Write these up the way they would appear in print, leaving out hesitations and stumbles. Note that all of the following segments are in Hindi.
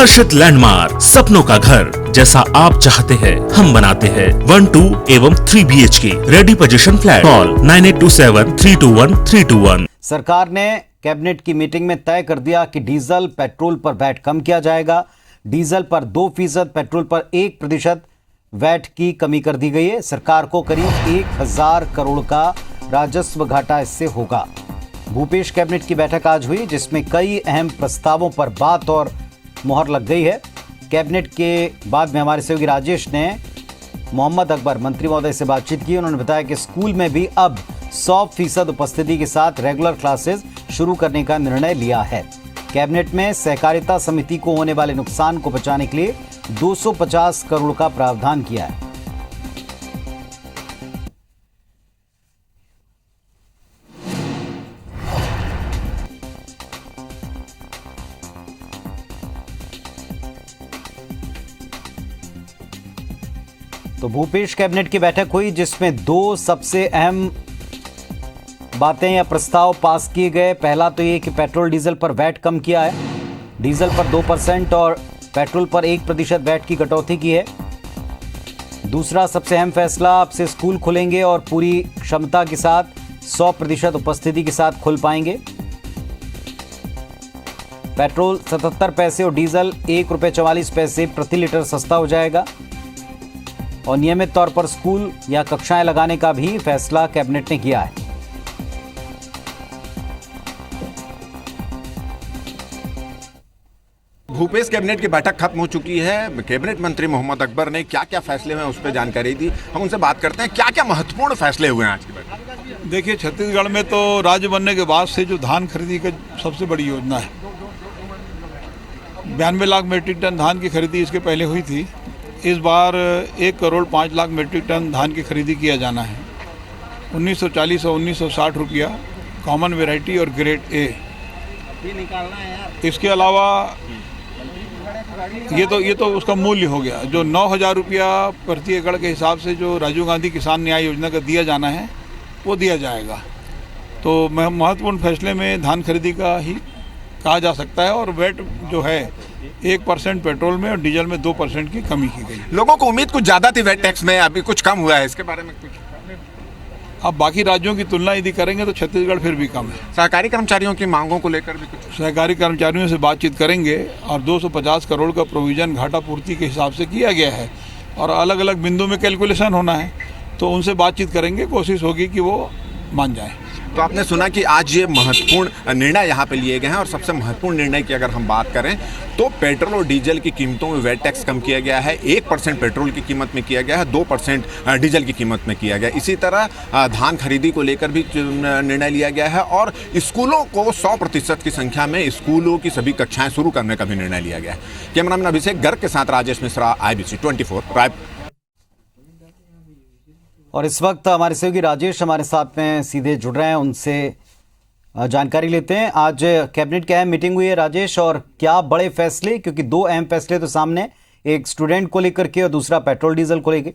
आकर्षित लैंडमार्क, सपनों का घर जैसा आप चाहते हैं हम बनाते हैं। 1, 2 एवं 3 BHK ready position flat. Call 9827321321। सरकार ने कैबिनेट की मीटिंग में तय कर दिया कि डीजल पेट्रोल पर वैट कम किया जाएगा। डीजल पर 2%, पेट्रोल पर 1% वैट की कमी कर दी गई है। सरकार को करीब 1000 करोड़ का राजस्व घाटा इससे होगा। भूपेश कैबिनेट की बैठक आज हुई, जिसमें कई अहम प्रस्तावों पर बात और मुहर लग गई है। कैबिनेट के बाद में हमारे सहयोगी राजेश ने मोहम्मद अकबर मंत्री महोदय से बातचीत की। उन्होंने बताया कि स्कूल में भी अब 100% उपस्थिति के साथ रेगुलर क्लासेस शुरू करने का निर्णय लिया है। कैबिनेट में सहकारिता समिति को होने वाले नुकसान को बचाने के लिए 250 करोड़ का प्रावधान किया है। तो भूपेश कैबिनेट की बैठक हुई, जिसमें 2 सबसे अहम बातें या प्रस्ताव पास किए गए। पहला तो ये कि पेट्रोल डीजल पर वैट कम किया है। डीजल पर 2% और पेट्रोल पर 1% वैट की कटौती की है। दूसरा सबसे अहम फैसला, अब से स्कूल खुलेंगे और पूरी क्षमता के साथ 100% उपस्थिति के साथ खुल पाएंगे। पेट्रोल 77 पैसे और डीजल ₹1.44 प्रति लीटर सस्ता हो जाएगा। और नियमित तौर पर स्कूल या कक्षाएं लगाने का भी फैसला कैबिनेट ने किया है। भूपेश कैबिनेट की बैठक खत्म हो चुकी है। कैबिनेट मंत्री मोहम्मद अकबर ने क्या क्या फैसले हुए उस पर जानकारी दी। हम उनसे बात करते हैं, क्या क्या महत्वपूर्ण फैसले हुए हैं आज की बैठक। देखिए, छत्तीसगढ़ में तो राज्य बनने के बाद से जो धान खरीदी की सबसे बड़ी योजना है, 92 लाख मीट्रिक टन धान की खरीदी इसके पहले हुई थी। इस बार 1,05,00,000 मीट्रिक टन धान की खरीदी किया जाना है। 1940 और 1960 रुपया कॉमन वेराइटी और ग्रेड ए। इसके अलावा ये तो उसका मूल्य हो गया। जो 9,000 रुपया प्रति एकड़ के हिसाब से जो राजीव गांधी किसान न्याय योजना का दिया जाना है, वो दिया जाएगा। तो महत्वपूर्ण फैसले में धान खरीदी का ही कहा जा सकता है। और वैट जो है 1% पेट्रोल में और डीजल में 2% की कमी की गई। लोगों को उम्मीद कुछ ज्यादा थी वैट टैक्स में, अभी कुछ कम हुआ है, इसके बारे में कुछ? अब बाकी राज्यों की तुलना यदि करेंगे तो छत्तीसगढ़ फिर भी कम है। सहकारी कर्मचारियों की मांगों को लेकर भी कुछ? सहकारी कर्मचारियों से बातचीत करेंगे और 250 करोड़ का प्रोविजन घाटा पूर्ति के हिसाब से किया गया है और अलग अलग बिंदु में कैलकुलेशन होना है, तो उनसे बातचीत करेंगे। कोशिश होगी कि वो मान जाए। तो आपने सुना कि आज ये महत्वपूर्ण निर्णय यहाँ पे लिए गए हैं। और सबसे महत्वपूर्ण निर्णय की अगर हम बात करें तो पेट्रोल और डीजल की कीमतों में वैट टैक्स कम किया गया है। 1% पेट्रोल की कीमत में किया गया है, 2% डीजल की कीमत में किया गया है। इसी तरह धान खरीदी को लेकर भी निर्णय लिया गया है और स्कूलों को 100% की संख्या में स्कूलों की सभी कक्षाएं शुरू करने का भी निर्णय लिया गया है। कैमरामैन अभिषेक गर्ग के साथ राजेश मिश्रा, IBC 24 रायपुर। और इस वक्त हमारे सहयोगी राजेश हमारे साथ में सीधे जुड़ रहे हैं, उनसे जानकारी लेते हैं। आज कैबिनेट की अहम मीटिंग हुई है राजेश, और क्या बड़े फैसले, क्योंकि 2 अहम फैसले तो सामने, एक स्टूडेंट को लेकर के और दूसरा पेट्रोल डीजल को लेकर।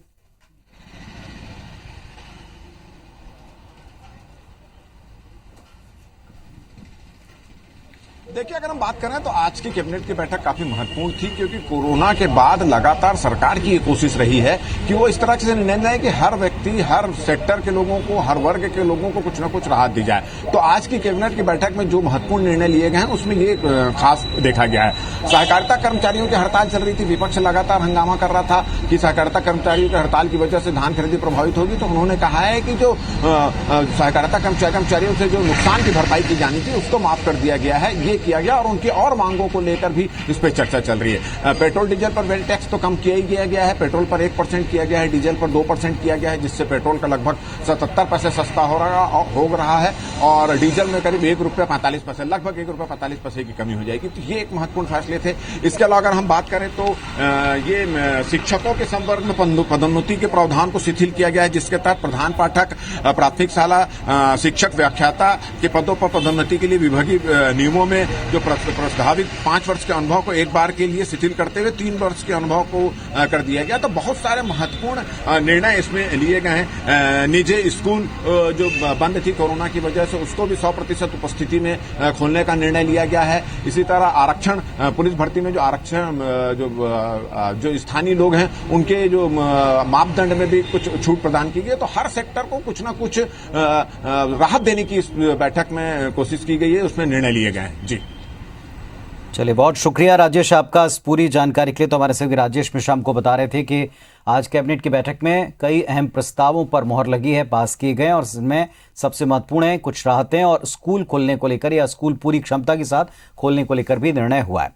देखिए, अगर हम बात करें तो आज की कैबिनेट की बैठक काफी महत्वपूर्ण थी, क्योंकि कोरोना के बाद लगातार सरकार की ये कोशिश रही है कि वो इस तरह से निर्णय लें कि हर व्यक्ति, हर सेक्टर के लोगों को, हर वर्ग के लोगों को कुछ न कुछ राहत दी जाए। तो आज की कैबिनेट की बैठक में जो महत्वपूर्ण निर्णय लिए गए हैं उसमें ये खास देखा गया है। सहकारिता कर्मचारियों की हड़ताल चल रही थी, विपक्ष लगातार हंगामा कर रहा था कि सहकारिता कर्मचारियों की हड़ताल की वजह से धान खरीदी प्रभावित होगी। तो उन्होंने कहा है कि जो सहकारिता कर्मचारियों से जो नुकसान की भरपाई की जानी थी उसको माफ कर दिया गया है, ये किया गया। और उनकी और मांगों को लेकर भी इस पर चर्चा चल रही है। पेट्रोल डीजल पर वैट टैक्स तो कम किया ही गया है। पेट्रोल पर 1% किया गया है, डीजल पर 2% किया गया है, जिससे पेट्रोल का लगभग 77 पैसे सस्ता हो रहा है और डीजल में करीब ₹1.45, लगभग ₹1.45 की कमी हो जाएगी। तो ये एक महत्वपूर्ण फैसले थे। इसके अलावा अगर हम बात करें तो ये शिक्षकों के संवर्ग में पदोन्नति के प्रावधान को शिथिल किया गया है, जिसके तहत प्रधान पाठक, प्राथमिक शाला शिक्षक, व्याख्याता के पदों पर पदोन्नति के लिए विभागीय नियमों में जो प्रस्तावित 5 वर्ष के अनुभव को एक बार के लिए शिथिल करते हुए 3 वर्ष के अनुभव को कर दिया गया। तो बहुत सारे महत्वपूर्ण निर्णय इसमें लिए गए हैं। निजी स्कूल जो बंद थी कोरोना की वजह से, उसको भी 100% उपस्थिति में खोलने का निर्णय लिया गया है। इसी तरह आरक्षण, पुलिस भर्ती में जो आरक्षण जो स्थानीय लोग हैं उनके जो मापदंड में भी कुछ छूट प्रदान की गई है। तो हर सेक्टर को कुछ ना कुछ राहत देने की इस बैठक में कोशिश की गई है, उसमें निर्णय लिए गए हैं। जी चलिए, बहुत शुक्रिया राजेश आपका इस पूरी जानकारी के लिए। तो हमारे सहयोगी राजेश मिश्रा हमको बता रहे थे कि आज कैबिनेट की बैठक में कई अहम प्रस्तावों पर मोहर लगी है, पास किए गए, और इसमें सबसे महत्वपूर्ण है कुछ राहतें और स्कूल खोलने को लेकर या स्कूल पूरी क्षमता के साथ खोलने को लेकर भी निर्णय हुआ है।